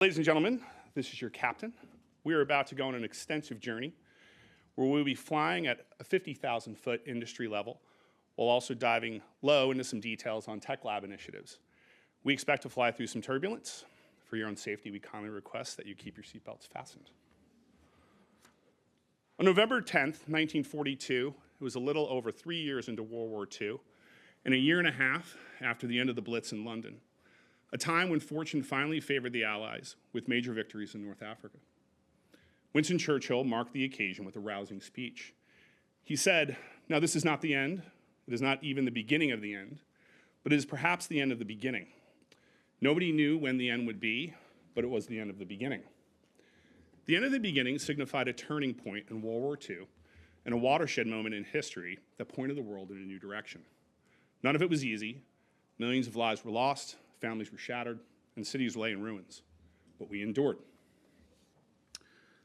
Ladies and gentlemen, this is your captain. We are about to go on an extensive journey where we'll be flying at a 50,000-foot industry level while also diving low into some details on Tech Lab initiatives. We expect to fly through some turbulence. For your own safety, we kindly request that you keep your seatbelts fastened. On November 10th, 1942, it was a little over 3 years into World War II, and a year and a half after the end of the Blitz in London, a time when fortune finally favored the Allies with major victories in North Africa. Winston Churchill marked the occasion with a rousing speech. He said, "Now this is not the end, it is not even the beginning of the end, but it is perhaps the end of the beginning. Nobody knew when the end would be, but it was the end of the beginning." The end of the beginning signified a turning point in World War II and a watershed moment in history that pointed the world in a new direction. None of it was easy. Millions of lives were lost, families were shattered, and cities lay in ruins. But we endured.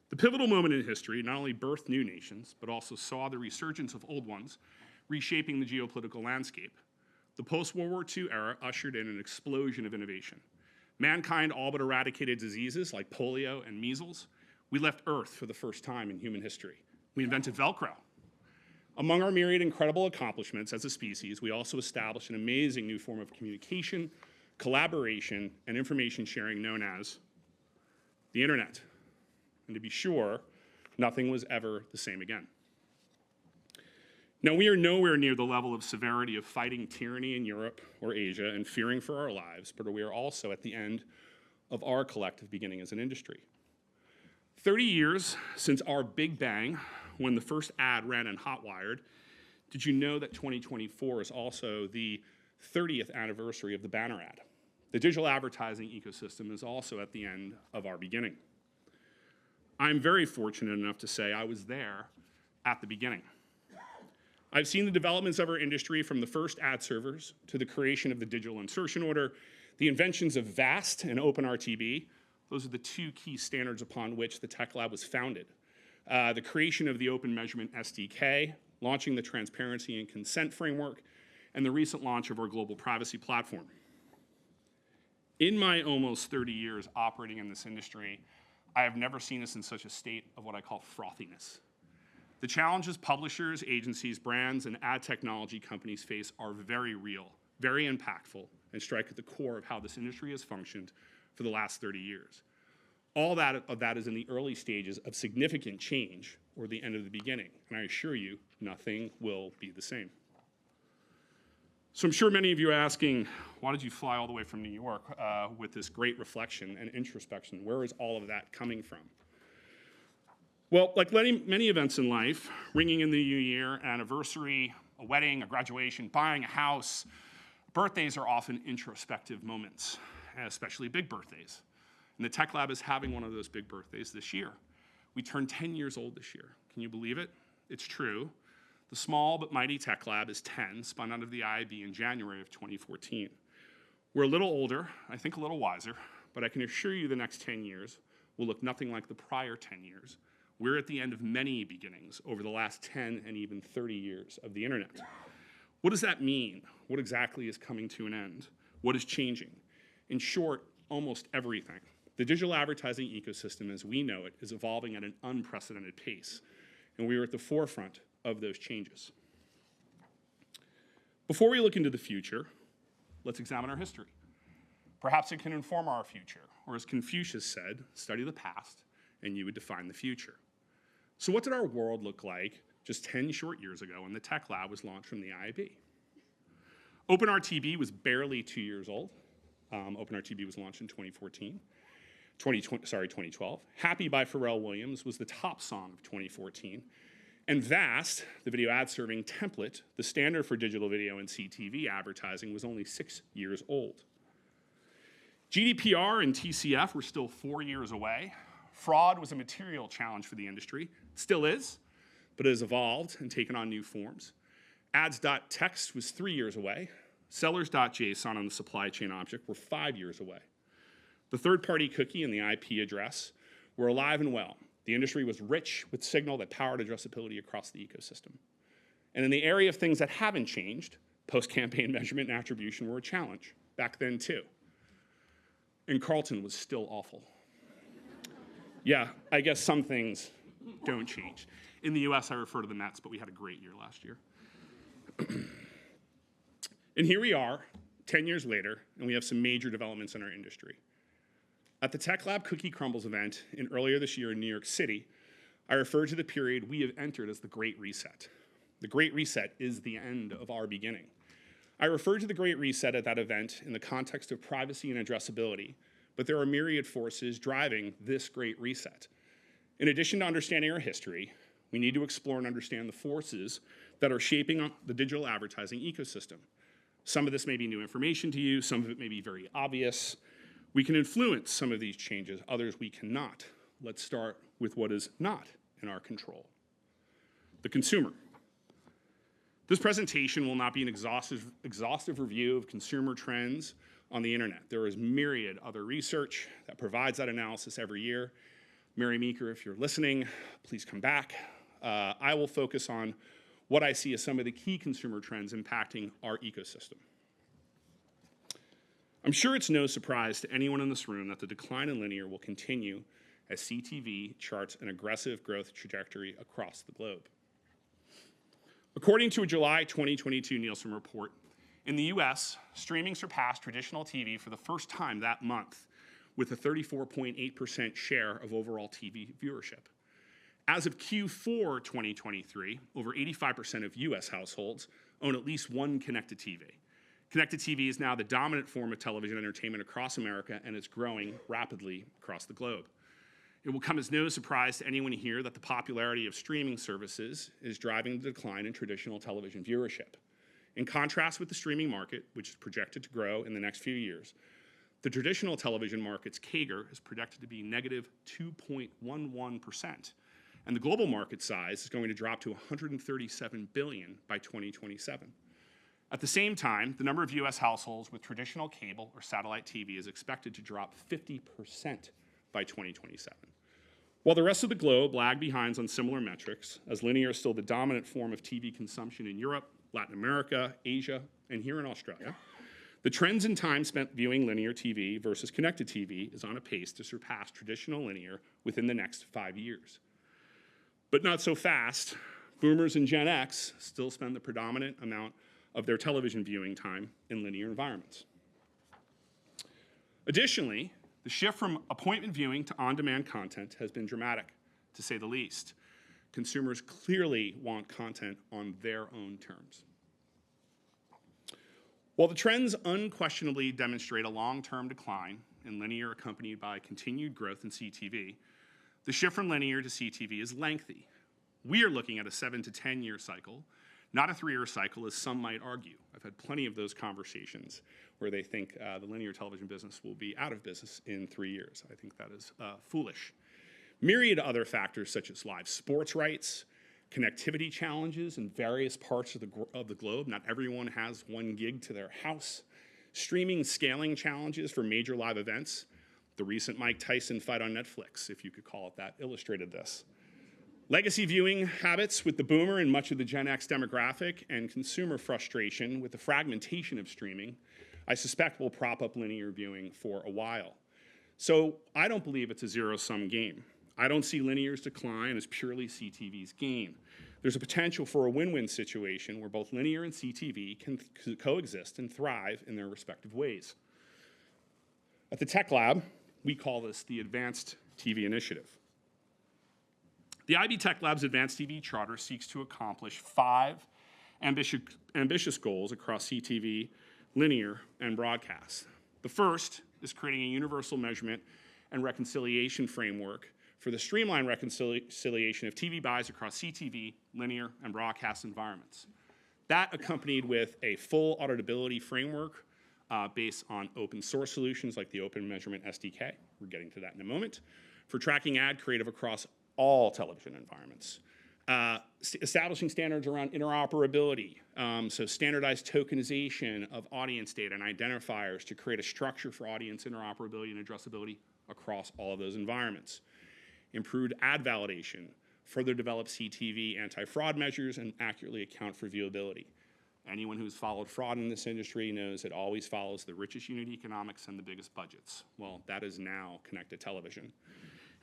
The pivotal moment in history not only birthed new nations, but also saw the resurgence of old ones, reshaping the geopolitical landscape. The post-World War II era ushered in an explosion of innovation. Mankind all but eradicated diseases like polio and measles. We left Earth for the first time in human history. We invented Velcro. Among our myriad incredible accomplishments as a species, we also established an amazing new form of communication, collaboration, and information sharing known as the internet. And to be sure, nothing was ever the same again. Now, we are nowhere near the level of severity of fighting tyranny in Europe or Asia and fearing for our lives, but we are also at the end of our collective beginning as an industry. 30 years since our Big Bang, when the first ad ran in Hotwired, did you know that 2024 is also the 30th anniversary of the banner ad? The digital advertising ecosystem is also at the end of our beginning. I'm very fortunate enough to say I was there at the beginning. I've seen the developments of our industry from the first ad servers to the creation of the digital insertion order, the inventions of VAST and OpenRTB. Those are the two key standards upon which the Tech Lab was founded. The creation of the Open Measurement SDK, launching the Transparency and Consent Framework, and the recent launch of our global privacy platform. In my almost 30 years operating in this industry, I have never seen us in such a state of what I call frothiness. The challenges publishers, agencies, brands, and ad technology companies face are very real, very impactful, and strike at the core of how this industry has functioned for the last 30 years. All of that is in the early stages of significant change or the end of the beginning. And I assure you, nothing will be the same. So I'm sure many of you are asking, why did you fly all the way from New York with this great reflection and introspection? Where is all of that coming from? Well, like many events in life, ringing in the new year, an anniversary, a wedding, a graduation, buying a house, birthdays are often introspective moments, especially big birthdays. And the Tech Lab is having one of those big birthdays this year. We turned 10 years old this year. Can you believe it? It's true. The small but mighty Tech Lab is 10, spun out of the IAB in January of 2014. We're a little older, I think a little wiser, but I can assure you the next 10 years will look nothing like the prior 10 years. We're at the end of many beginnings over the last 10 and even 30 years of the internet. What does that mean? What exactly is coming to an end? What is changing? In short, almost everything. The digital advertising ecosystem as we know it is evolving at an unprecedented pace, and we are at the forefront of those changes. Before we look into the future, let's examine our history. Perhaps it can inform our future, or as Confucius said, study the past, and you would define the future. So what did our world look like just 10 short years ago when the Tech Lab was launched from the IAB? OpenRTB was barely 2 years old. OpenRTB was launched in 2012. Happy by Pharrell Williams was the top song of 2014. And VAST, the video ad serving template, the standard for digital video and CTV advertising, was only 6 years old. GDPR and TCF were still 4 years away. Fraud was a material challenge for the industry. It still is, but it has evolved and taken on new forms. Ads.txt was 3 years away. Sellers.json and the supply chain object were 5 years away. The third-party cookie and the IP address were alive and well. The industry was rich with signal that powered addressability across the ecosystem. And in the area of things that haven't changed, post-campaign measurement and attribution were a challenge, back then too. And Carlton was still awful. Yeah, I guess some things don't change. In the US, I refer to the Mets, but we had a great year last year. And here we are, 10 years later, and we have some major developments in our industry. At the Tech Lab Cookie Crumbles event earlier this year in New York City, I referred to the period we have entered as the Great Reset. The Great Reset is the end of our beginning. I referred to the Great Reset at that event in the context of privacy and addressability, but there are myriad forces driving this Great Reset. In addition to understanding our history, we need to explore and understand the forces that are shaping the digital advertising ecosystem. Some of this may be new information to you, some of it may be very obvious. We can influence some of these changes, others we cannot. Let's start with what is not in our control. The consumer. This presentation will not be an exhaustive review of consumer trends on the internet. There is myriad other research that provides that analysis every year. Mary Meeker, if you're listening, please come back. I will focus on what I see as some of the key consumer trends impacting our ecosystem. I'm sure it's no surprise to anyone in this room that the decline in linear will continue as CTV charts an aggressive growth trajectory across the globe. According to a July 2022 Nielsen report, in the US, streaming surpassed traditional TV for the first time that month with a 34.8% share of overall TV viewership. As of Q4 2023, over 85% of US households own at least one connected TV. Connected TV is now the dominant form of television entertainment across America, and it's growing rapidly across the globe. It will come as no surprise to anyone here that the popularity of streaming services is driving the decline in traditional television viewership. In contrast with the streaming market, which is projected to grow in the next few years, the traditional television market's CAGR is projected to be negative 2.11%, and the global market size is going to drop to $137 billion by 2027. At the same time, the number of US households with traditional cable or satellite TV is expected to drop 50% by 2027. While the rest of the globe lag behind on similar metrics, as linear is still the dominant form of TV consumption in Europe, Latin America, Asia, and here in Australia, the trends in time spent viewing linear TV versus connected TV is on a pace to surpass traditional linear within the next 5 years. But not so fast. Boomers and Gen X still spend the predominant amount of their television viewing time in linear environments. Additionally, the shift from appointment viewing to on-demand content has been dramatic, to say the least. Consumers clearly want content on their own terms. While the trends unquestionably demonstrate a long-term decline in linear accompanied by continued growth in CTV, the shift from linear to CTV is lengthy. We are looking at a 7 to 10 year cycle, not a 3-year cycle, as some might argue. I've had plenty of those conversations where they think the linear television business will be out of business in 3 years. I think that is foolish. Myriad other factors such as live sports rights, connectivity challenges in various parts of the globe. Not everyone has 1 gig to their house. Streaming scaling challenges for major live events. The recent Mike Tyson fight on Netflix, if you could call it that, illustrated this. Legacy viewing habits with the boomer and much of the Gen X demographic, and consumer frustration with the fragmentation of streaming, I suspect will prop up linear viewing for a while. So I don't believe it's a zero-sum game. I don't see linear's decline as purely CTV's gain. There's a potential for a win-win situation where both linear and CTV can coexist and thrive in their respective ways. At the Tech Lab, we call this the Advanced TV Initiative. The IAB Tech Lab's Advanced TV Charter seeks to accomplish 5 ambitious goals across CTV, linear, and broadcast. The first is creating a universal measurement and reconciliation framework for the streamlined reconciliation of TV buys across CTV, linear, and broadcast environments. That accompanied with a full auditability framework based on open source solutions like the Open Measurement SDK, we're getting to that in a moment, for tracking ad creative across all television environments. Establishing standards around interoperability, so standardized tokenization of audience data and identifiers to create a structure for audience interoperability and addressability across all of those environments. Improved ad validation, further develop CTV anti-fraud measures, and accurately account for viewability. Anyone who's followed fraud in this industry knows it always follows the richest unit economics and the biggest budgets. Well, that is now connected television.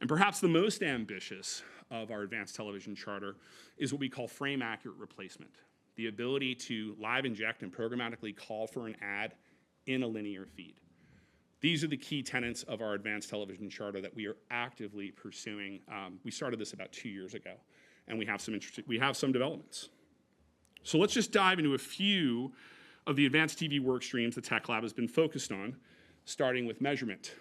And perhaps the most ambitious of our advanced television charter is what we call frame-accurate replacement, the ability to live inject and programmatically call for an ad in a linear feed. These are the key tenets of our advanced television charter that we are actively pursuing. We started this about 2 years ago, and we have some developments. So let's just dive into a few of the advanced TV work streams the Tech Lab has been focused on, starting with measurement.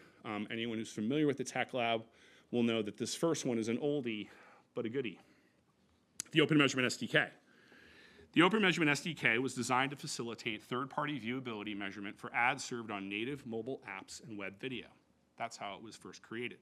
Anyone who's familiar with the Tech Lab will know that this first one is an oldie, but a goodie. The Open Measurement SDK. The Open Measurement SDK was designed to facilitate third-party viewability measurement for ads served on native mobile apps and web video. That's how it was first created.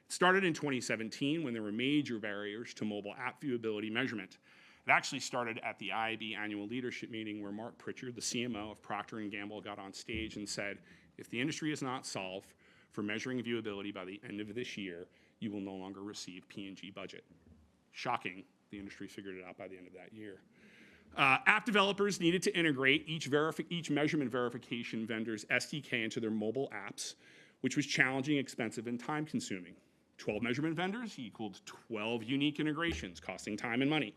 It started in 2017 when there were major barriers to mobile app viewability measurement. It actually started at the IAB Annual Leadership Meeting where Mark Pritchard, the CMO of Procter & Gamble, got on stage and said, if the industry is not solved for measuring viewability by the end of this year, you will no longer receive P&G budget. Shocking, the industry figured it out by the end of that year. App developers needed to integrate each measurement verification vendor's SDK into their mobile apps, which was challenging, expensive, and time-consuming. 12 measurement vendors equaled 12 unique integrations, costing time and money.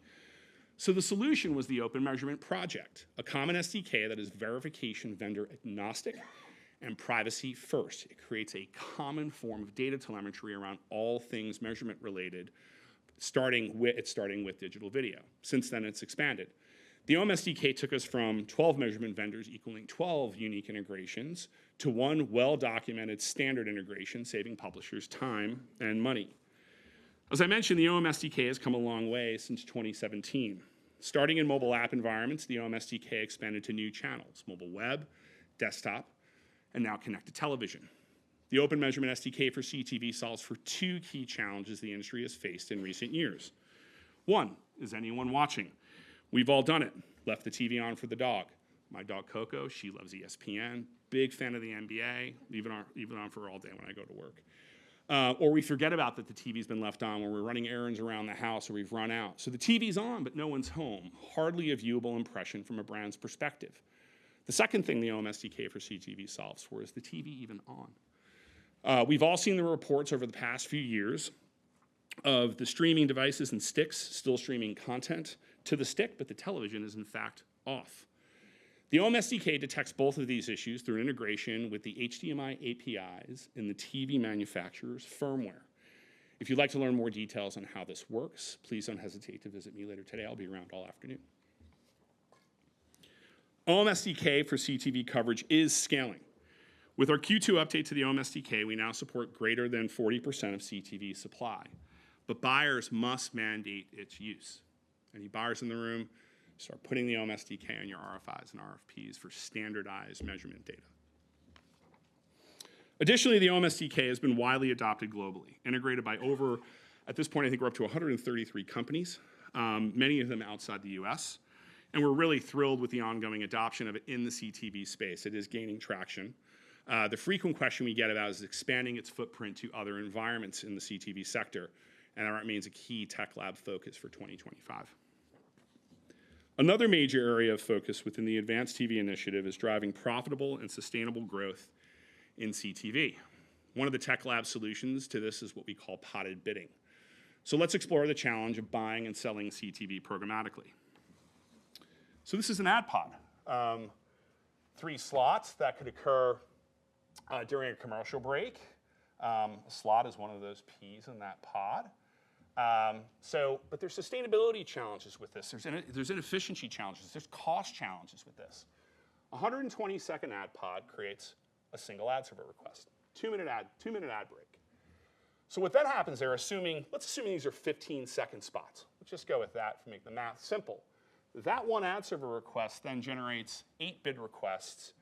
So the solution was the Open Measurement Project, a common SDK that is verification vendor agnostic and privacy first. It creates a common form of data telemetry around all things measurement related, starting with digital video. Since then, it's expanded. The OM SDK took us from 12 measurement vendors equaling 12 unique integrations to one well-documented standard integration, saving publishers time and money. As I mentioned, the OM SDK has come a long way since 2017. Starting in mobile app environments, the OM SDK expanded to new channels, mobile web, desktop, and now connected television. The Open Measurement SDK for CTV solves for two key challenges the industry has faced in recent years. One, is anyone watching? We've all done it. Left the TV on for the dog. My dog Coco, she loves ESPN. Big fan of the NBA. Leave it on for all day when I go to work. Or we forget about that the TV's been left on when we're running errands around the house or we've run out. So the TV's on, but no one's home. Hardly a viewable impression from a brand's perspective. The second thing the OM SDK for CTV solves for is the TV even on. We've all seen the reports over the past few years of the streaming devices and sticks still streaming content to the stick, but the television is in fact off. The OM SDK detects both of these issues through integration with the HDMI APIs in the TV manufacturer's firmware. If you'd like to learn more details on how this works, please don't hesitate to visit me later today. I'll be around all afternoon. OM SDK for CTV coverage is scaling. With our Q2 update to the OM SDK, we now support greater than 40% of CTV supply, but buyers must mandate its use. Any buyers in the room, start putting the OM SDK on your RFIs and RFPs for standardized measurement data. Additionally, the OM SDK has been widely adopted globally, integrated by at this point, I think we're up to 133 companies, many of them outside the US, and we're really thrilled with the ongoing adoption of it in the CTV space. It is gaining traction. The frequent question we get about is expanding its footprint to other environments in the CTV sector, and that remains a key Tech Lab focus for 2025. Another major area of focus within the Advanced TV initiative is driving profitable and sustainable growth in CTV. One of the Tech Lab solutions to this is what we call potted bidding. So let's explore the challenge of buying and selling CTV programmatically. So this is an ad pod. 3 slots that could occur during a commercial break. A slot is one of those P's in that pod. But there's sustainability challenges with this. There's inefficiency challenges. There's cost challenges with this. A 120-second ad pod creates a single ad server request. 2-minute ad break. So what then happens, let's assume these are 15-second spots. Let's just go with that to make the math simple. That one ad server request then generates 8 bid requests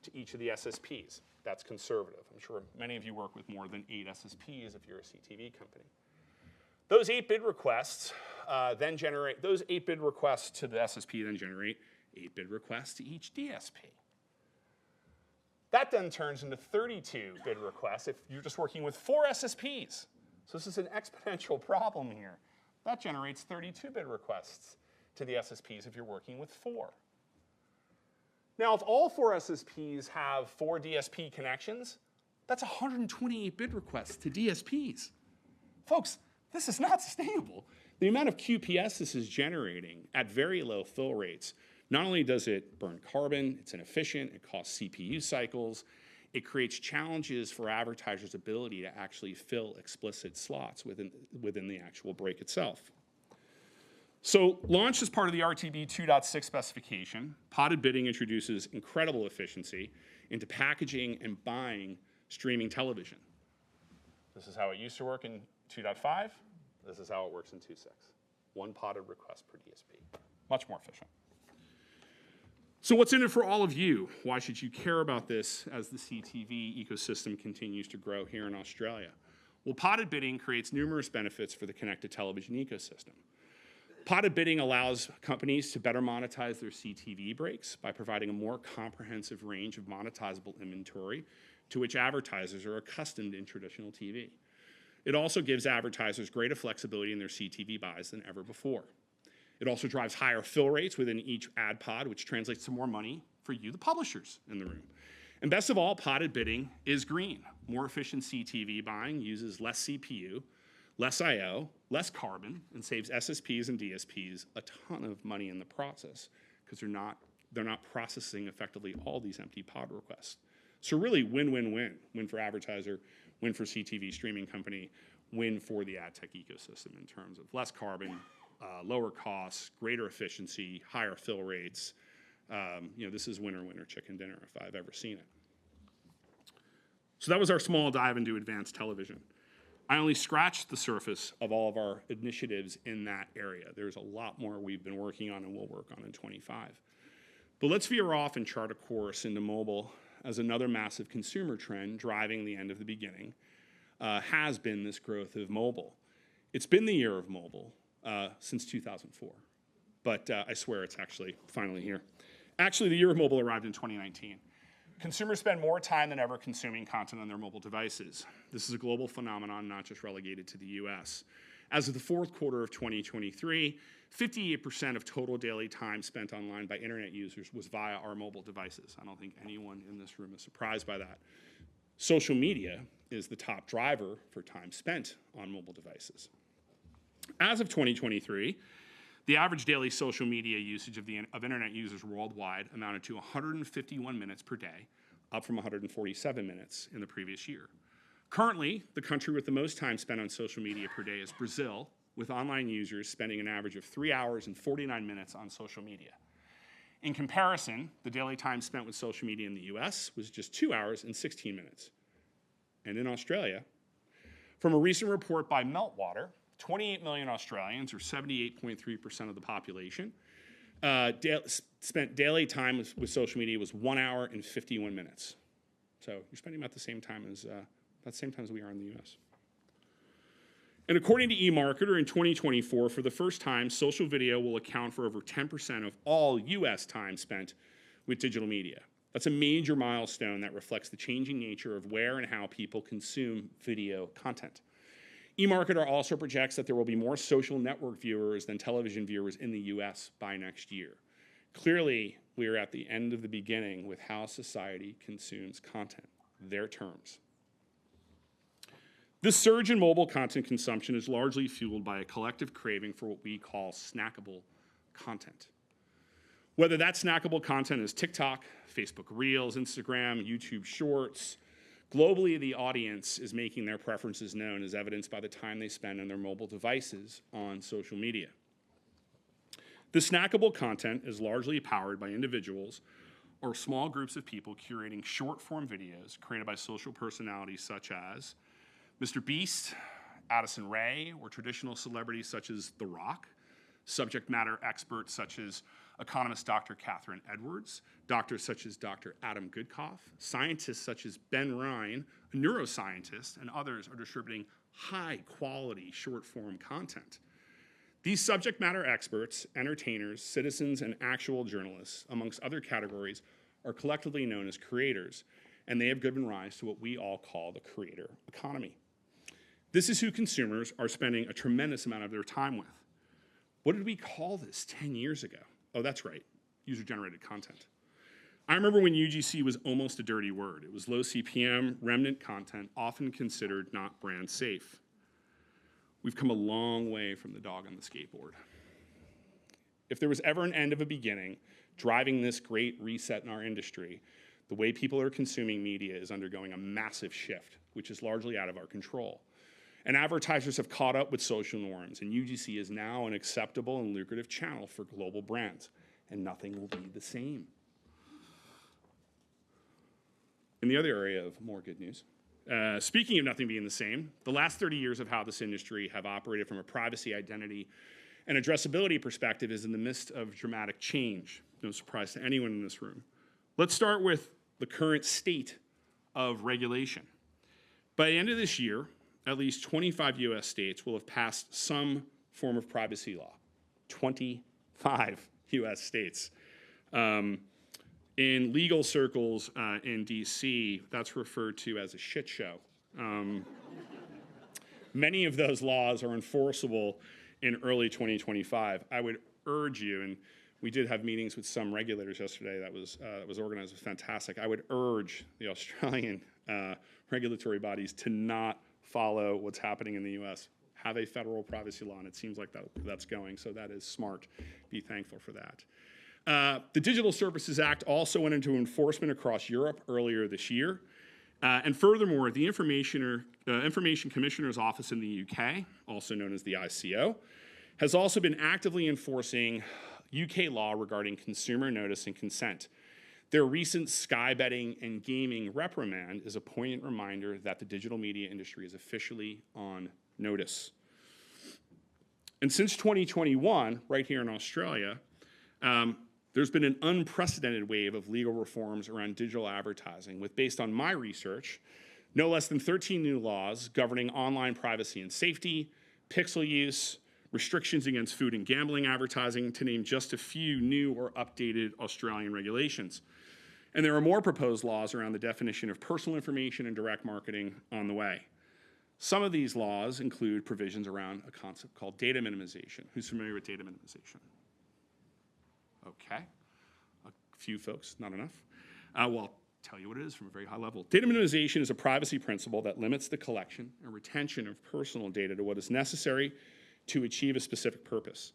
to each of the SSPs. That's conservative. I'm sure many of you work with more than 8 SSPs if you're a CTV company. Those 8 bid requests to the SSP then generate 8 bid requests to each DSP. That then turns into 32 bid requests if you're just working with 4 SSPs. So this is an exponential problem here. That generates 32 bid requests to the SSPs if you're working with 4. Now, if all 4 SSPs have 4 DSP connections, that's 128 bid requests to DSPs. Folks, this is not sustainable. The amount of QPS this is generating at very low fill rates, not only does it burn carbon, it's inefficient, it costs CPU cycles, it creates challenges for advertisers' ability to actually fill explicit slots within the actual break itself. So launched as part of the RTB 2.6 specification, potted bidding introduces incredible efficiency into packaging and buying streaming television. This is how it used to work in 2.5. This is how it works in 2.6. One potted request per DSP. Much more efficient. So what's in it for all of you? Why should you care about this as the CTV ecosystem continues to grow here in Australia? Well, potted bidding creates numerous benefits for the connected television ecosystem. Potted bidding allows companies to better monetize their CTV breaks by providing a more comprehensive range of monetizable inventory to which advertisers are accustomed in traditional TV. It also gives advertisers greater flexibility in their CTV buys than ever before. It also drives higher fill rates within each ad pod, which translates to more money for you, the publishers in the room. And best of all, potted bidding is green. More efficient CTV buying uses less CPU, less I/O, less carbon, and saves SSPs and DSPs a ton of money in the process because they're not processing effectively all these empty pod requests. So really win-win-win. Win for advertiser, win for CTV streaming company, win for the ad tech ecosystem in terms of less carbon, lower costs, greater efficiency, higher fill rates. This is winner, winner, chicken dinner if I've ever seen it. So that was our small dive into advanced television. I only scratched the surface of all of our initiatives in that area. There's a lot more we've been working on and will work on in 25. But let's veer off and chart a course into mobile as another massive consumer trend driving the end of the beginning has been this growth of mobile. It's been the year of mobile since 2004, but I swear it's actually finally here. Actually, the year of mobile arrived in 2019. Consumers spend more time than ever consuming content on their mobile devices. This is a global phenomenon, not just relegated to the US. As of the fourth quarter of 2023, 58% of total daily time spent online by internet users was via our mobile devices. I don't think anyone in this room is surprised by that. Social media is the top driver for time spent on mobile devices. As of 2023, the average daily social media usage of internet users worldwide amounted to 151 minutes per day, up from 147 minutes in the previous year. Currently, the country with the most time spent on social media per day is Brazil, with online users spending an average of 3 hours and 49 minutes on social media. In comparison, the daily time spent with social media in the US was just 2 hours and 16 minutes. And in Australia, from a recent report by Meltwater, 28 million Australians, or 78.3% of the population, spent daily time with social media was 1 hour and 51 minutes. So you're spending about the same time as we are in the US. And according to eMarketer, in 2024, for the first time, social video will account for over 10% of all US time spent with digital media. That's a major milestone that reflects the changing nature of where and how people consume video content. eMarketer also projects that there will be more social network viewers than television viewers in the US by next year. Clearly, we are at the end of the beginning with how society consumes content, their terms. This surge in mobile content consumption is largely fueled by a collective craving for what we call snackable content. Whether that snackable content is TikTok, Facebook Reels, Instagram, YouTube Shorts, globally the audience is making their preferences known as evidenced by the time they spend on their mobile devices on social media. The snackable content is largely powered by individuals or small groups of people curating short-form videos created by social personalities such as Mr. Beast, Addison Rae, or traditional celebrities such as The Rock, subject matter experts such as economist Dr. Catherine Edwards, doctors such as Dr. Adam Goodkoff, scientists such as Ben Ryan, a neuroscientist, and others are distributing high-quality short-form content. These subject matter experts, entertainers, citizens, and actual journalists, amongst other categories, are collectively known as creators, and they have given rise to what we all call the creator economy. This is who consumers are spending a tremendous amount of their time with. What did we call this 10 years ago? Oh, that's right, user-generated content. I remember when UGC was almost a dirty word. It was low CPM, remnant content, often considered not brand safe. we've come a long way from the dog on the skateboard. If there was ever an end of a beginning driving this great reset in our industry, the way people are consuming media is undergoing a massive shift, which is largely out of our control. And advertisers have caught up with social norms, and UGC is now an acceptable and lucrative channel for global brands, and nothing will be the same. In the other area of more good news, speaking of nothing being the same, the last 30 years of how this industry have operated from a privacy, identity, and addressability perspective is in the midst of dramatic change. No surprise to anyone in this room. Let's start with the current state of regulation. By the end of this year, at least 25 US states will have passed some form of privacy law. 25 US states. In legal circles in DC, that's referred to as a shit show. Many of those laws are enforceable in early 2025. I would urge you, and we did have meetings with some regulators yesterday that was organized, it was fantastic. I would urge the Australian regulatory bodies to not follow what's happening in the US. Have a federal privacy law, and it seems like that's going, so that is smart. Be thankful for that. The Digital Services Act also went into enforcement across Europe earlier this year. And furthermore, the Information Commissioner's Office in the UK, also known as the ICO, has also been actively enforcing UK law regarding consumer notice and consent. Their recent sky betting and gaming reprimand is a poignant reminder that the digital media industry is officially on notice. And since 2021, right here in Australia, there's been an unprecedented wave of legal reforms around digital advertising with, based on my research, no less than 13 new laws governing online privacy and safety, pixel use, restrictions against food and gambling advertising, to name just a few new or updated Australian regulations. And there are more proposed laws around the definition of personal information and direct marketing on the way. Some of these laws include provisions around a concept called data minimization. Who's familiar with data minimization? Okay, a few folks, not enough. Well, I'll tell you what it is from a very high level. Data minimization is a privacy principle that limits the collection and retention of personal data to what is necessary to achieve a specific purpose.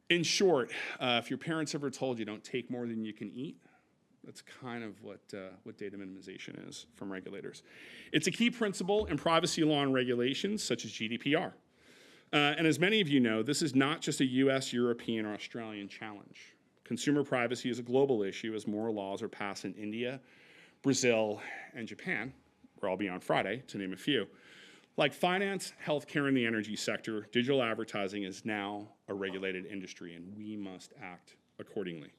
In short, if your parents ever told you don't take more than you can eat, that's kind of what data minimization is from regulators. It's a key principle in privacy law and regulations such as GDPR. And as many of you know, this is not just a US, European, or Australian challenge. Consumer privacy is a global issue as more laws are passed in India, Brazil, and Japan, where I'll be on Friday, to name a few. Like finance, healthcare, and the energy sector, digital advertising is now a regulated industry, and we must act accordingly.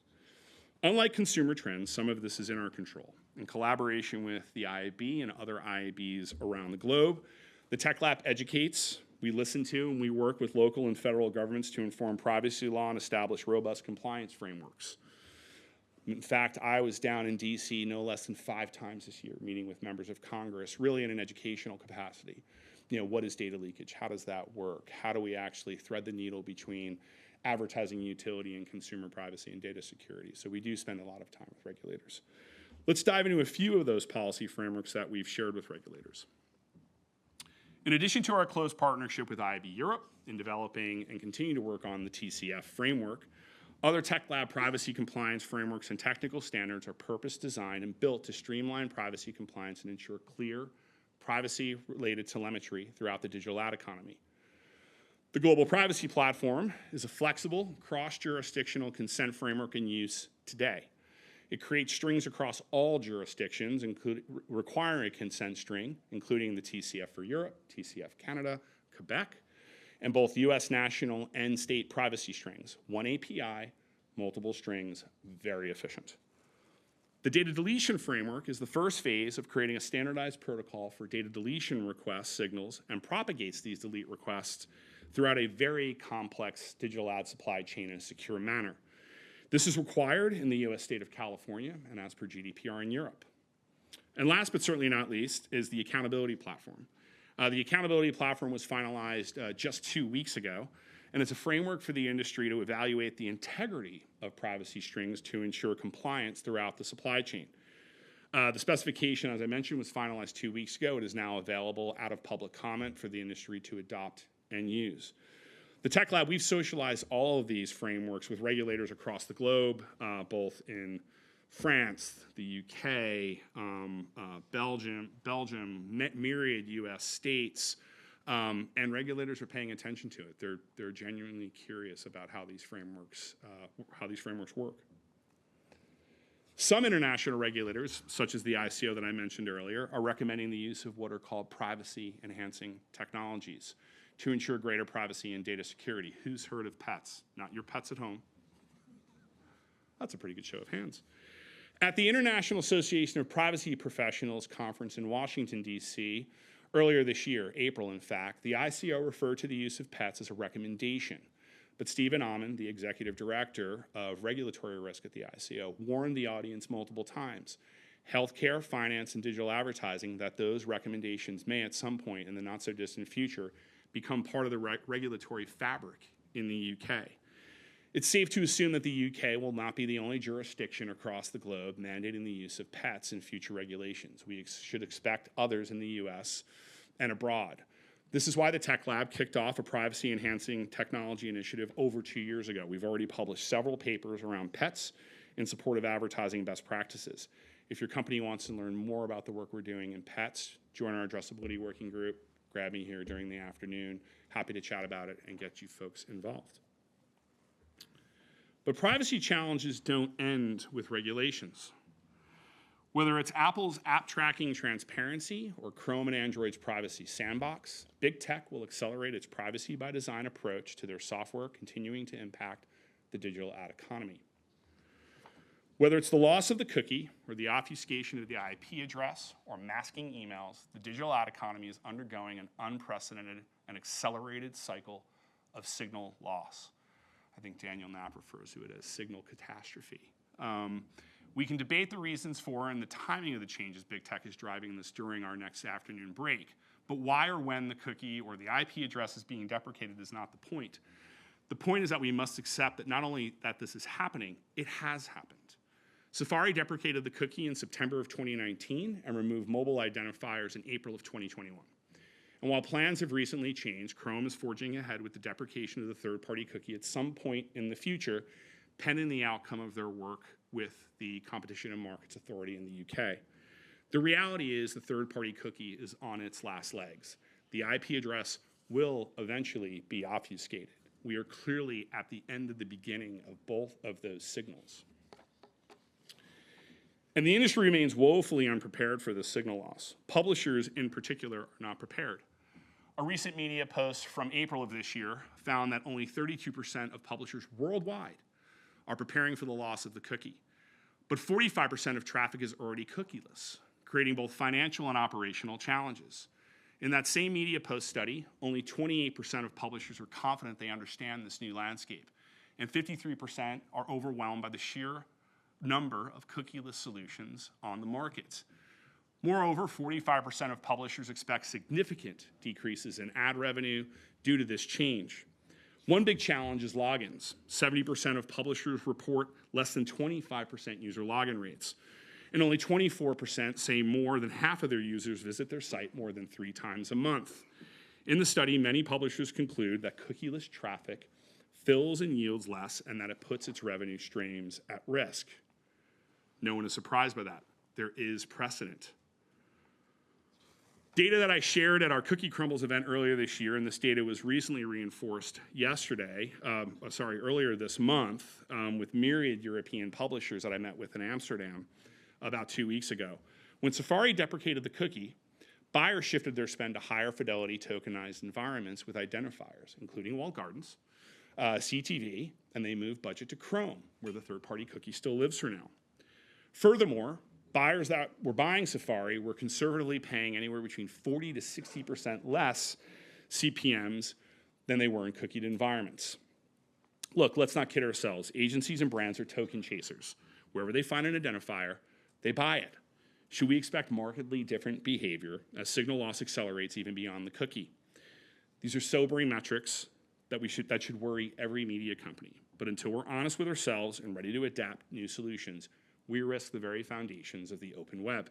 Unlike consumer trends, some of this is in our control. In collaboration with the IAB and other IABs around the globe, the Tech Lab educates, we listen to, and we work with local and federal governments to inform privacy law and establish robust compliance frameworks. In fact, I was down in DC no less than 5 times this year, meeting with members of Congress, really in an educational capacity. You know, what is data leakage? How does that work? How do we actually thread the needle between advertising utility and consumer privacy and data security? So we do spend a lot of time with regulators. Let's dive into a few of those policy frameworks that we've shared with regulators. In addition to our close partnership with IAB Europe in developing and continuing to work on the TCF framework, other Tech Lab privacy compliance frameworks and technical standards are purpose-designed and built to streamline privacy compliance and ensure clear, privacy-related telemetry throughout the digital ad economy. The Global Privacy Platform is a flexible, cross-jurisdictional consent framework in use today. It creates strings across all jurisdictions, requiring a consent string, including the TCF for Europe, TCF Canada, Quebec, and both US national and state privacy strings. One API, multiple strings, very efficient. The data deletion framework is the first phase of creating a standardized protocol for data deletion request signals and propagates these delete requests throughout a very complex digital ad supply chain in a secure manner. This is required in the US state of California and as per GDPR in Europe. And last but certainly not least is the accountability platform. The accountability platform was finalized just 2 weeks ago, and it's a framework for the industry to evaluate the integrity of privacy strings to ensure compliance throughout the supply chain. The specification, as I mentioned, was finalized 2 weeks ago. It is now available out of public comment for the industry to adopt and use. The Tech Lab, we've socialized all of these frameworks with regulators across the globe, both in France, the UK, Belgium, myriad US states, and regulators are paying attention to it. They're genuinely curious about how these frameworks work. Some international regulators, such as the ICO that I mentioned earlier, are recommending the use of what are called privacy-enhancing technologies to ensure greater privacy and data security. Who's heard of PETs? Not your pets at home. That's a pretty good show of hands. At the International Association of Privacy Professionals conference in Washington, D.C., earlier this year, April in fact, the ICO referred to the use of PETs as a recommendation. But Stephen Amman, the executive director of regulatory risk at the ICO, warned the audience multiple times, healthcare, finance, and digital advertising, that those recommendations may at some point in the not so distant future become part of the regulatory fabric in the UK. It's safe to assume that the UK will not be the only jurisdiction across the globe mandating the use of PETs in future regulations. We should expect others in the US and abroad. This is why the Tech Lab kicked off a privacy-enhancing technology initiative over 2 years ago. We've already published several papers around PETs in support of advertising best practices. If your company wants to learn more about the work we're doing in PETs, join our addressability working group. Grab me here during the afternoon. Happy to chat about it and get you folks involved. But privacy challenges don't end with regulations. Whether it's Apple's app tracking transparency or Chrome and Android's privacy sandbox, big tech will accelerate its privacy by design approach to their software, continuing to impact the digital ad economy. Whether it's the loss of the cookie or the obfuscation of the IP address or masking emails, the digital ad economy is undergoing an unprecedented and accelerated cycle of signal loss. I think Daniel Knapp refers to it as signal catastrophe. We can debate the reasons for and the timing of the changes big tech is driving this during our next afternoon break, but why or when the cookie or the IP address is being deprecated is not the point. The point is that we must accept that not only that this is happening, it has happened. Safari deprecated the cookie in September of 2019 and removed mobile identifiers in April of 2021. And while plans have recently changed, Chrome is forging ahead with the deprecation of the third-party cookie at some point in the future, pending the outcome of their work with the Competition and Markets Authority in the UK. The reality is the third-party cookie is on its last legs. The IP address will eventually be obfuscated. We are clearly at the end of the beginning of both of those signals. And the industry remains woefully unprepared for this signal loss. Publishers, in particular, are not prepared. A recent media post from April of this year found that only 32% of publishers worldwide are preparing for the loss of the cookie. But 45% of traffic is already cookieless, creating both financial and operational challenges. In that same media post study, only 28% of publishers are confident they understand this new landscape, and 53% are overwhelmed by the sheer number of cookieless solutions on the market. Moreover, 45% of publishers expect significant decreases in ad revenue due to this change. One big challenge is logins. 70% of publishers report less than 25% user login rates, and only 24% say more than half of their users visit their site more than 3 times a month. In the study, many publishers conclude that cookieless traffic fills and yields less and that it puts its revenue streams at risk. No one is surprised by that. There is precedent. Data that I shared at our Cookie Crumbles event earlier this year, and this data was recently reinforced earlier this month with myriad European publishers that I met with in Amsterdam about 2 weeks ago. When Safari deprecated the cookie, buyers shifted their spend to higher fidelity tokenized environments with identifiers, including walled gardens, CTV, and they moved budget to Chrome, where the third-party cookie still lives for now. Furthermore, buyers that were buying Safari were conservatively paying anywhere between 40 to 60% less CPMs than they were in cookied environments. Look, let's not kid ourselves. Agencies and brands are token chasers. Wherever they find an identifier, they buy it. Should we expect markedly different behavior as signal loss accelerates even beyond the cookie? These are sobering metrics that should worry every media company. But until we're honest with ourselves and ready to adapt new solutions, we risk the very foundations of the open web.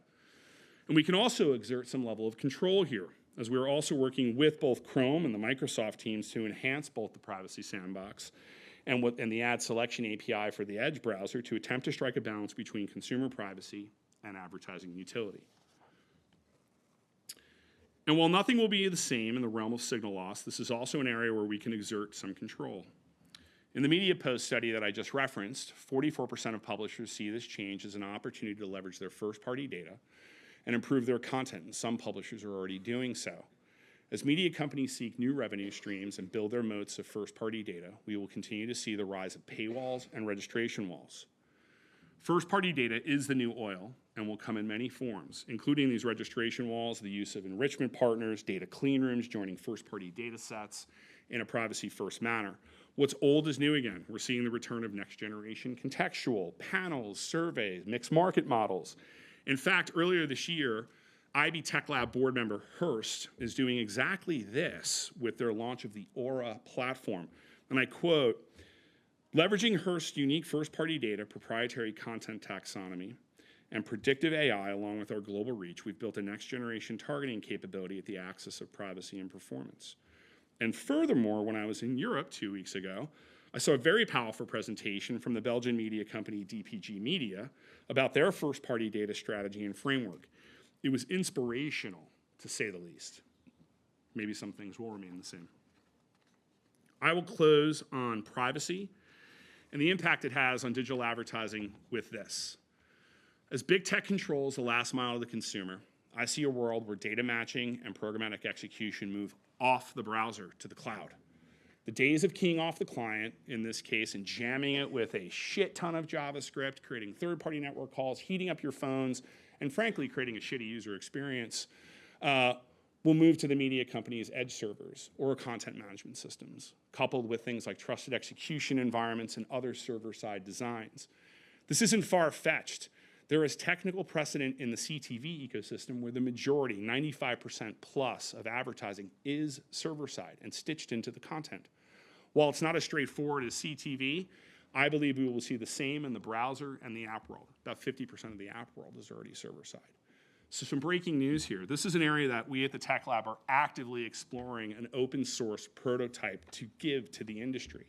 And we can also exert some level of control here. as we are also working with both Chrome and the Microsoft teams to enhance both the Privacy Sandbox and the ad selection API for the Edge browser to attempt to strike a balance between consumer privacy and advertising utility. And while nothing will be the same in the realm of signal loss, this is also an area where we can exert some control. In the Media Post study that I just referenced, 44% of publishers see this change as an opportunity to leverage their first-party data and improve their content, and some publishers are already doing so. As media companies seek new revenue streams and build their moats of first-party data, we will continue to see the rise of paywalls and registration walls. First-party data is the new oil and will come in many forms, including these registration walls, the use of enrichment partners, data clean rooms, joining first-party data sets in a privacy-first manner. What's old is new again. We're seeing the return of next-generation contextual, panels, surveys, mixed market models. In fact, earlier this year, IAB Tech Lab board member Hearst is doing exactly this with their launch of the Aura platform. And I quote, "Leveraging Hearst's unique first-party data, proprietary content taxonomy, and predictive AI, along with our global reach, we've built a next-generation targeting capability at the axis of privacy and performance." And furthermore, when I was in Europe 2 weeks ago, I saw a very powerful presentation from the Belgian media company DPG Media about their first-party data strategy and framework. It was inspirational, to say the least. Maybe some things will remain the same. I will close on privacy and the impact it has on digital advertising with this. As big tech controls the last mile of the consumer, I see a world where data matching and programmatic execution move off the browser to the cloud. The days of keying off the client, in this case, and jamming it with a shit ton of JavaScript, creating third-party network calls, heating up your phones, and frankly, creating a shitty user experience, will move to the media company's edge servers or content management systems, coupled with things like trusted execution environments and other server-side designs. This isn't far-fetched. There is technical precedent in the CTV ecosystem where the majority, 95% plus of advertising is server-side and stitched into the content. While it's not as straightforward as CTV, I believe we will see the same in the browser and the app world. About 50% of the app world is already server-side. So some breaking news here. This is an area that we at the Tech Lab are actively exploring an open source prototype to give to the industry.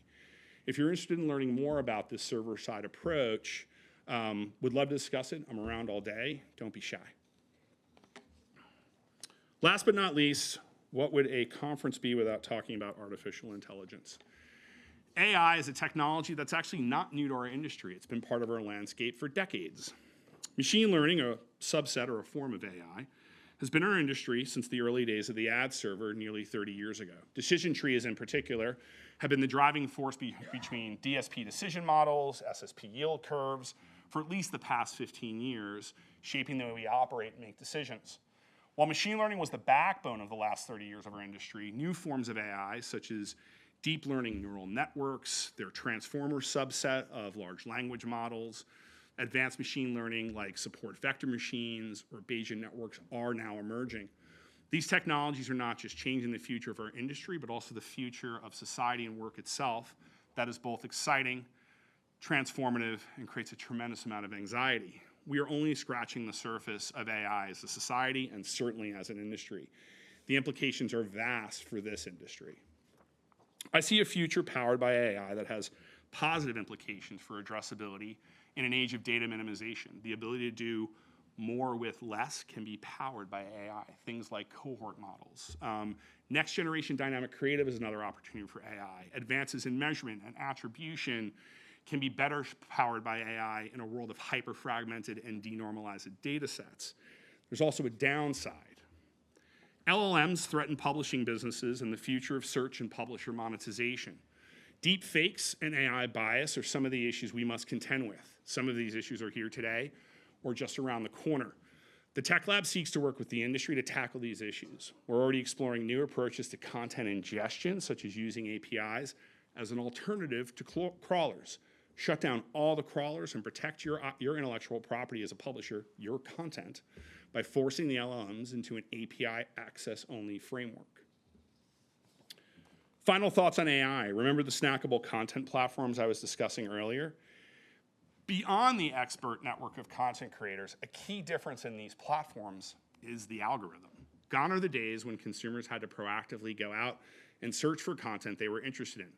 If you're interested in learning more about this server-side approach, would love to discuss it. I'm around all day. Don't be shy. Last but not least, what would a conference be without talking about artificial intelligence? AI is a technology that's actually not new to our industry. It's been part of our landscape for decades. Machine learning, a subset or a form of AI, has been in our industry since the early days of the ad server nearly 30 years ago. Decision trees in particular have been the driving force between DSP decision models, SSP yield curves, for at least the past 15 years, shaping the way we operate and make decisions. While machine learning was the backbone of the last 30 years of our industry, new forms of AI, such as deep learning neural networks, their transformer subset of large language models, advanced machine learning like support vector machines or Bayesian networks are now emerging. These technologies are not just changing the future of our industry, but also the future of society and work itself. That is both exciting, transformative, and creates a tremendous amount of anxiety. We are only scratching the surface of AI as a society and certainly as an industry. The implications are vast for this industry. I see a future powered by AI that has positive implications for addressability in an age of data minimization. The ability to do more with less can be powered by AI, things like cohort models. Next generation dynamic creative is another opportunity for AI. Advances in measurement and attribution can be better powered by AI in a world of hyper-fragmented and denormalized data sets. There's also a downside. LLMs threaten publishing businesses and the future of search and publisher monetization. Deep fakes and AI bias are some of the issues we must contend with. Some of these issues are here today or just around the corner. The Tech Lab seeks to work with the industry to tackle these issues. We're already exploring new approaches to content ingestion, such as using APIs as an alternative to crawlers. Shut down all the crawlers and protect your intellectual property as a publisher, your content, by forcing the LLMs into an API access-only framework. Final thoughts on AI. Remember the snackable content platforms I was discussing earlier? Beyond the expert network of content creators, a key difference in these platforms is the algorithm. Gone are the days when consumers had to proactively go out and search for content they were interested in.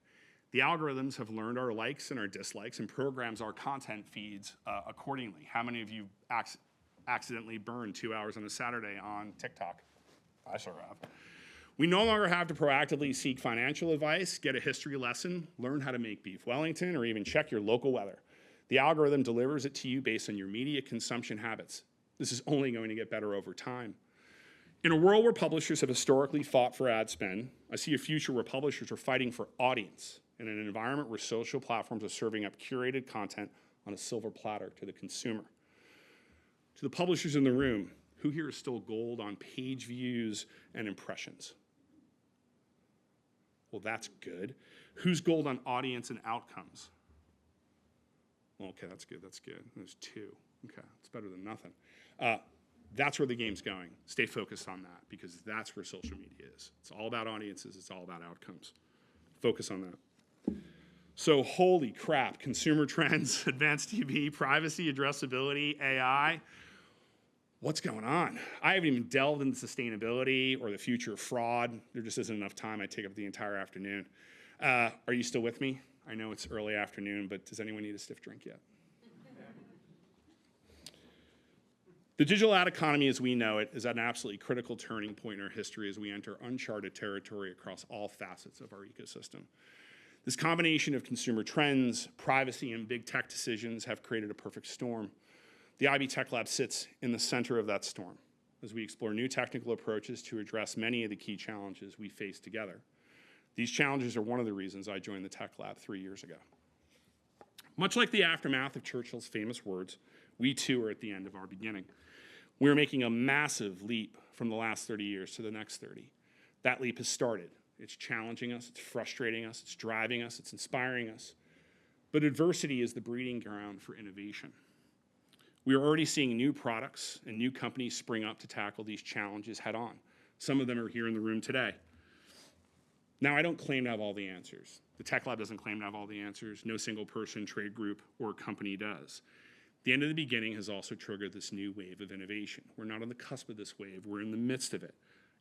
The algorithms have learned our likes and our dislikes and programs our content feeds accordingly. How many of you accidentally burned 2 hours on a Saturday on TikTok? I sure have. We no longer have to proactively seek financial advice, get a history lesson, learn how to make beef Wellington, or even check your local weather. The algorithm delivers it to you based on your media consumption habits. This is only going to get better over time. In a world where publishers have historically fought for ad spend, I see a future where publishers are fighting for audience in an environment where social platforms are serving up curated content on a silver platter to the consumer. To the publishers in the room, who here is still gold on page views and impressions? Well, that's good. Who's gold on audience and outcomes? Okay, that's good, that's good. There's 2. Okay, it's better than nothing. That's where the game's going. Stay focused on that because that's where social media is. It's all about audiences, it's all about outcomes. Focus on that. So holy crap, consumer trends, advanced TV, privacy, addressability, AI. What's going on? I haven't even delved into sustainability or the future of fraud. There just isn't enough time. I take up the entire afternoon. Are you still with me? I know it's early afternoon, but does anyone need a stiff drink yet? The digital ad economy as we know it is at an absolutely critical turning point in our history as we enter uncharted territory across all facets of our ecosystem. This combination of consumer trends, privacy, and big tech decisions have created a perfect storm. The IAB Tech Lab sits in the center of that storm as we explore new technical approaches to address many of the key challenges we face together. These challenges are one of the reasons I joined the Tech Lab 3 years ago. Much like the aftermath of Churchill's famous words, we too are at the end of our beginning. We're making a massive leap from the last 30 years to the next 30. That leap has started. It's challenging us, it's frustrating us, it's driving us, it's inspiring us. But adversity is the breeding ground for innovation. We are already seeing new products and new companies spring up to tackle these challenges head on. Some of them are here in the room today. Now, I don't claim to have all the answers. The Tech Lab doesn't claim to have all the answers. No single person, trade group, or company does. The end of the beginning has also triggered this new wave of innovation. We're not on the cusp of this wave, we're in the midst of it.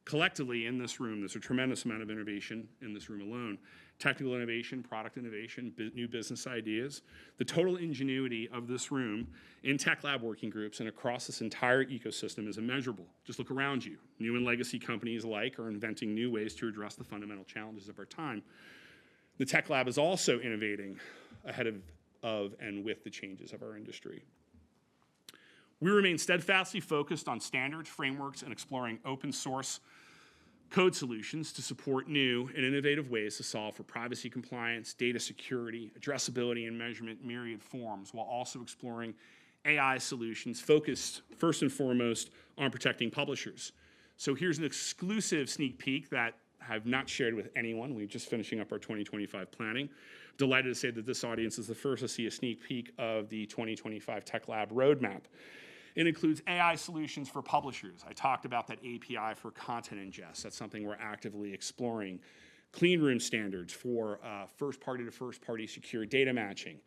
Collectively, in this room, there's a tremendous amount of innovation in this room alone. Technical innovation, product innovation, new business ideas. The total ingenuity of this room in Tech Lab working groups and across this entire ecosystem is immeasurable. Just look around you. New and legacy companies alike are inventing new ways to address the fundamental challenges of our time. The Tech Lab is also innovating ahead of and with the changes of our industry. We remain steadfastly focused on standards, frameworks, and exploring open source code solutions to support new and innovative ways to solve for privacy compliance, data security, addressability, and measurement in myriad forms, while also exploring AI solutions focused first and foremost on protecting publishers. So here's an exclusive sneak peek that I've not shared with anyone. We're just finishing up our 2025 planning. Delighted to say that this audience is the first to see a sneak peek of the 2025 Tech Lab roadmap. It includes AI solutions for publishers. I talked about that API for content ingest. That's something we're actively exploring. Clean room standards for first-party to first-party secure data matching.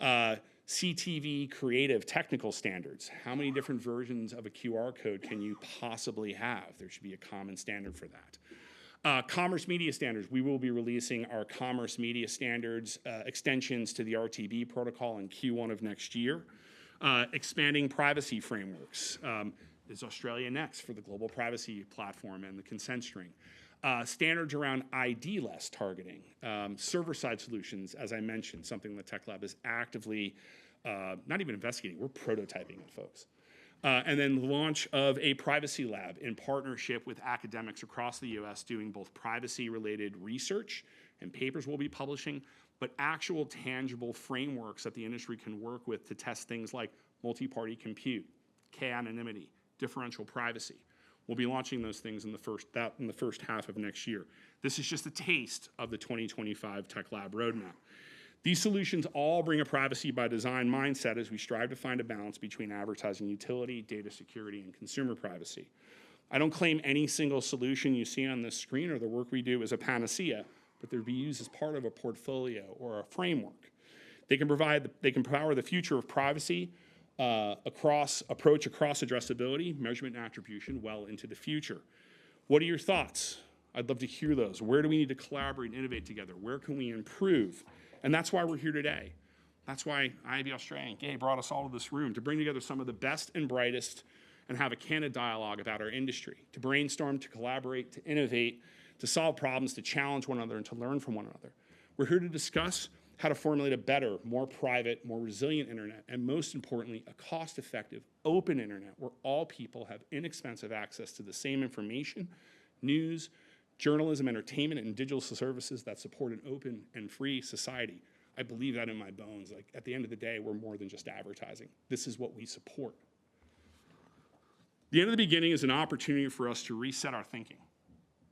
CTV creative technical standards. How many different versions of a QR code can you possibly have? There should be a common standard for that. Commerce media standards. We will be releasing our commerce media standards extensions to the RTB protocol in Q1 of next year. Expanding privacy frameworks. Is Australia next for the global privacy platform and the consent string? Standards around ID-less targeting. Server-side solutions, as I mentioned, something the Tech Lab is actively, not even investigating, we're prototyping it, folks. And then the launch of a privacy lab in partnership with academics across the US doing both privacy-related research and papers we'll be publishing, but actual tangible frameworks that the industry can work with to test things like multi-party compute, k-anonymity, differential privacy. We'll be launching those things in the first half of next year. This is just a taste of the 2025 Tech Lab roadmap. These solutions all bring a privacy by design mindset as we strive to find a balance between advertising utility, data security, and consumer privacy. I don't claim any single solution you see on this screen or the work we do is a panacea, but they'll be used as part of a portfolio or a framework. They can power the future of privacy approach across addressability, measurement, and attribution well into the future. What are your thoughts? I'd love to hear those. Where do we need to collaborate and innovate together? Where can we improve? And that's why we're here today. That's why IAB Australia and GAY brought us all to this room, to bring together some of the best and brightest and have a candid dialogue about our industry, to brainstorm, to collaborate, to innovate, to solve problems, to challenge one another, and to learn from one another. We're here to discuss how to formulate a better, more private, more resilient internet, and most importantly, a cost-effective, open internet where all people have inexpensive access to the same information, news, journalism, entertainment, and digital services that support an open and free society. I believe that in my bones. Like, at the end of the day, we're more than just advertising. This is what we support. The end of the beginning is an opportunity for us to reset our thinking.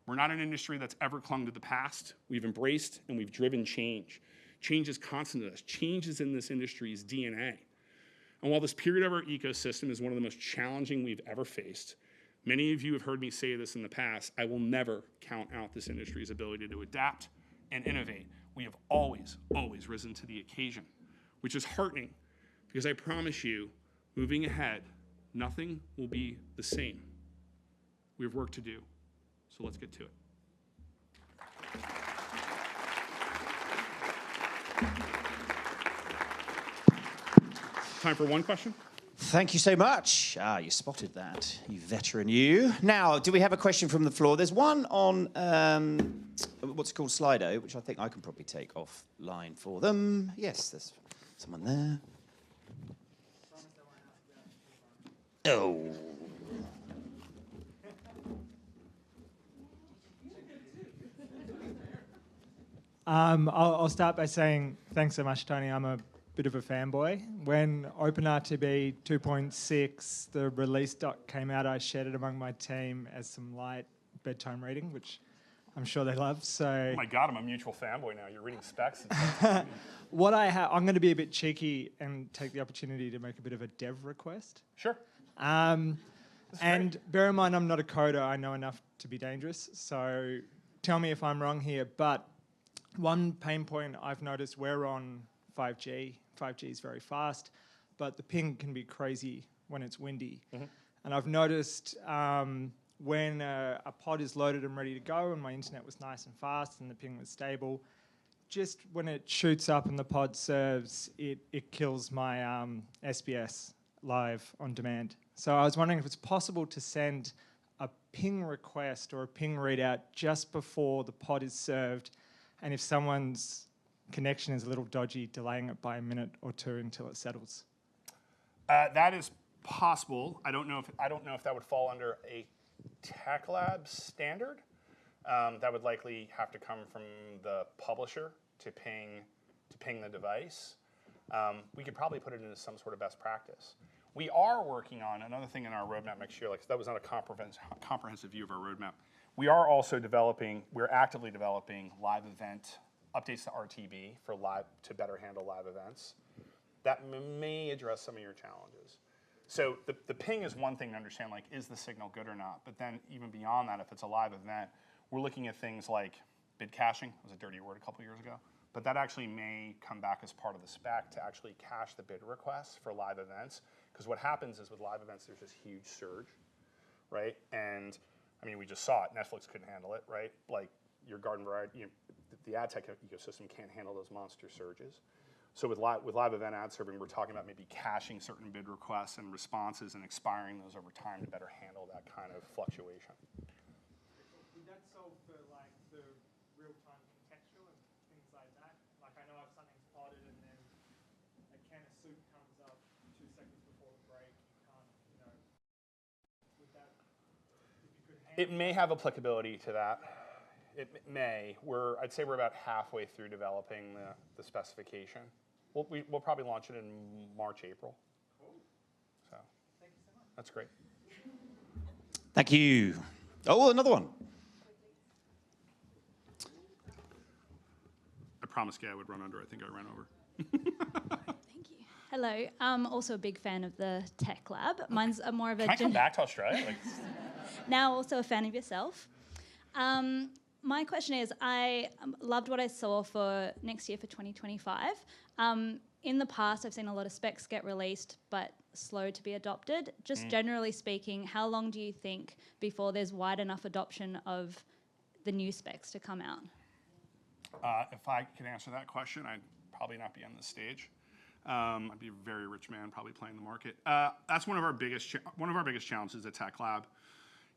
We're not an industry that's ever clung to the past. We've embraced and we've driven change. Change is constant to us. Change is in this industry's DNA. And while this period of our ecosystem is one of the most challenging we've ever faced, many of you have heard me say this in the past, I will never count out this industry's ability to adapt and innovate. We have always, always risen to the occasion, which is heartening because I promise you, moving ahead, nothing will be the same. We have work to do, so let's get to it. Time for one question? Thank you so much. You spotted that, you veteran you. Now, do we have a question from the floor? There's one on what's called Slido, which I think I can probably take offline for them. Yes, there's someone there. Oh. I'll start by saying thanks so much, Tony. I'm a bit of a fanboy. When OpenRTB 2.6, the release doc came out, I shared it among my team as some light bedtime reading, which I'm sure they love. So, oh my God, I'm a mutual fanboy now. You're reading specs. What I'm going to be a bit cheeky and take the opportunity to make a bit of a dev request. Sure. And bear in mind, I'm not a coder. I know enough to be dangerous. So tell me if I'm wrong here. But one pain point I've noticed, we're on 5G. 5G is very fast, but the ping can be crazy when it's windy. Mm-hmm. And I've noticed when a pod is loaded and ready to go and my internet was nice and fast and the ping was stable, just when it shoots up and the pod serves, it kills my SBS live on demand. So I was wondering if it's possible to send a ping request or a ping readout just before the pod is served, and if someone's connection is a little dodgy, delaying it by a minute or two until it settles. That is possible. I don't know if that would fall under a Tech Lab standard. That would likely have to come from the publisher to ping the device. We could probably put it into some sort of best practice. We are working on another thing in our roadmap next year. Like, that was not a comprehensive view of our roadmap. We are also we're actively developing live event updates to RTB to better handle live events. That may address some of your challenges. So the ping is one thing to understand, like, is the signal good or not? But then even beyond that, if it's a live event, we're looking at things like bid caching. It was a dirty word a couple years ago. But that actually may come back as part of the spec to actually cache the bid requests for live events. Because what happens is with live events, there's this huge surge, right? And I mean, we just saw it. Netflix couldn't handle it, right? Like, your garden variety, the ad tech ecosystem can't handle those monster surges. So with live event ad serving, we're talking about maybe caching certain bid requests and responses and expiring those over time to better handle that kind of fluctuation. Would that solve for, like, the real-time contextual and things like that? Like, I know if something's potted and then a can of soup comes up 2 seconds before the break, you can't, would that, if you could handle it may have applicability to that. It may. I'd say we're about halfway through developing the specification. We'll probably launch it in March, April. Cool. So, thank you so much. That's great. Thank you. Oh, another one. I promised Gay I would run under. I think I ran over. Thank you. Hello. I'm also a big fan of the Tech Lab. Mine's more of a... Can I come back to Australia? Like, now also a fan of yourself. My question is, I loved what I saw for next year for 2025. In the past, I've seen a lot of specs get released, but slow to be adopted. Just generally speaking, how long do you think before there's wide enough adoption of the new specs to come out? If I could answer that question, I'd probably not be on this stage. I'd be a very rich man, probably playing the market. That's one of our biggest challenges at Tech Lab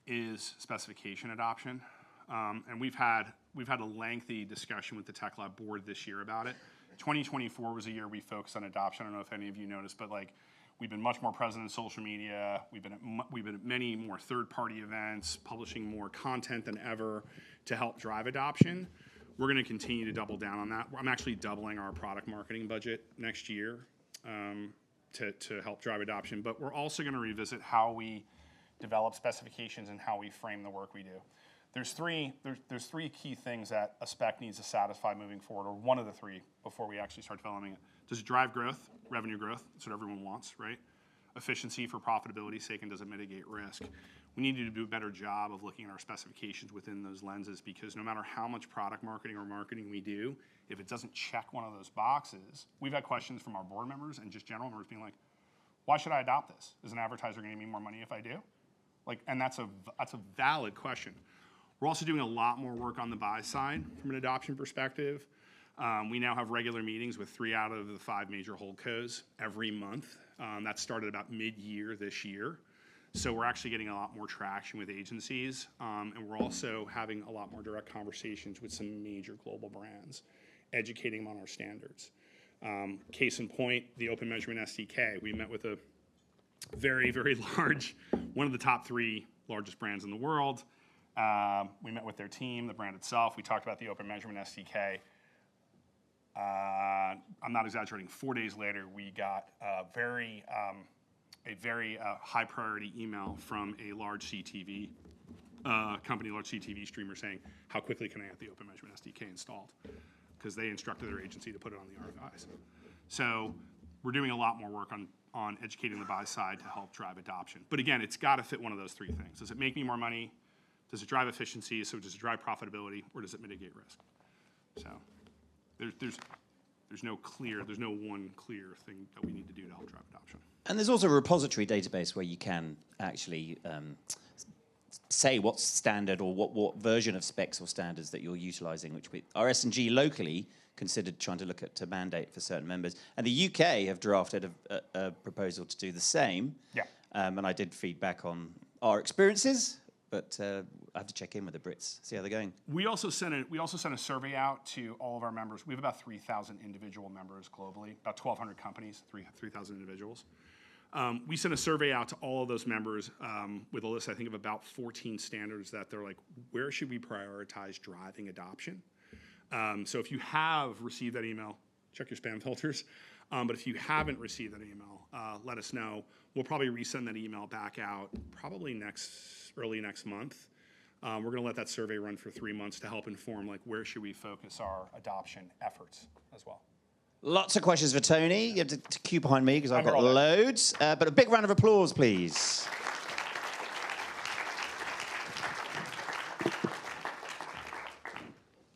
is specification adoption, and we've had a lengthy discussion with the Tech Lab board this year about it. 2024 was a year we focused on adoption. I don't know if any of you noticed, but like we've been much more present in social media. We've been at many more third-party events, publishing more content than ever to help drive adoption. We're going to continue to double down on that. I'm actually doubling our product marketing budget next year to help drive adoption. But we're also going to revisit how we develop specifications and how we frame the work we do. There's three key things that a spec needs to satisfy moving forward, or one of the three, before we actually start developing it. Does it drive growth, revenue growth? That's what everyone wants, right? Efficiency for profitability's sake, and does it mitigate risk? We need to do a better job of looking at our specifications within those lenses, because no matter how much product marketing or marketing we do, if it doesn't check one of those boxes, we've had questions from our board members and just general members being like, why should I adopt this? Is an advertiser going to give me more money if I do? Like, and that's a valid question. We're also doing a lot more work on the buy side from an adoption perspective. We now have regular meetings with 3 out of the 5 major holdcos every month. That started about mid-year this year. So we're actually getting a lot more traction with agencies, and we're also having a lot more direct conversations with some major global brands, educating them on our standards. Case in point, the Open Measurement SDK. We met with a very, very large, one of the top 3 largest brands in the world. We met with their team, the brand itself. We talked about the Open Measurement SDK. I'm not exaggerating. 4 days later, we got a very high priority email from a large CTV company, large CTV streamer, saying, how quickly can I get the Open Measurement SDK installed? Because they instructed their agency to put it on the RFIs. So we're doing a lot more work on educating the buy side to help drive adoption. But again, it's got to fit one of those 3 things. Does it make me more money? Does it drive efficiency? So does it drive profitability, or does it mitigate risk? So there's no one clear thing that we need to do to help drive adoption. And there's also a repository database where you can actually say what standard or what version of specs or standards that you're utilizing, which our S&G locally considered trying to look at to mandate for certain members. And the UK have drafted a proposal to do the same. Yeah. And I did feedback on our experiences, but I have to check in with the Brits, see how they're going. We also sent a survey out to all of our members. We have about 3,000 individual members globally, about 1,200 companies, 3,000 individuals. We sent a survey out to all of those members with a list, I think, of about 14 standards that they're like, where should we prioritize driving adoption? So if you have received that email, check your spam filters. But if you haven't received that email, let us know. We'll probably resend that email back out probably early next month. We're going to let that survey run for 3 months to help inform like where should we focus our adoption efforts as well. Lots of questions for Tony. You have to queue behind me because I've got loads. But a big round of applause, please.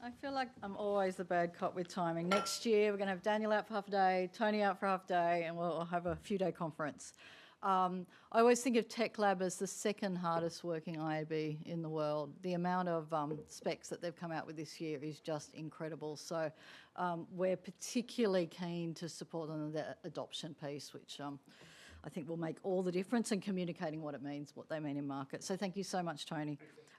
I feel like I'm always the bad cop with timing. Next year, we're going to have Daniel out for half a day, Tony out for half a day, and we'll have a few-day conference. I always think of Tech Lab as the 2nd hardest working IAB in the world. The amount of specs that they've come out with this year is just incredible. So we're particularly keen to support on the adoption piece, which I think will make all the difference in communicating what it means, what they mean in market. So thank you so much, Tony.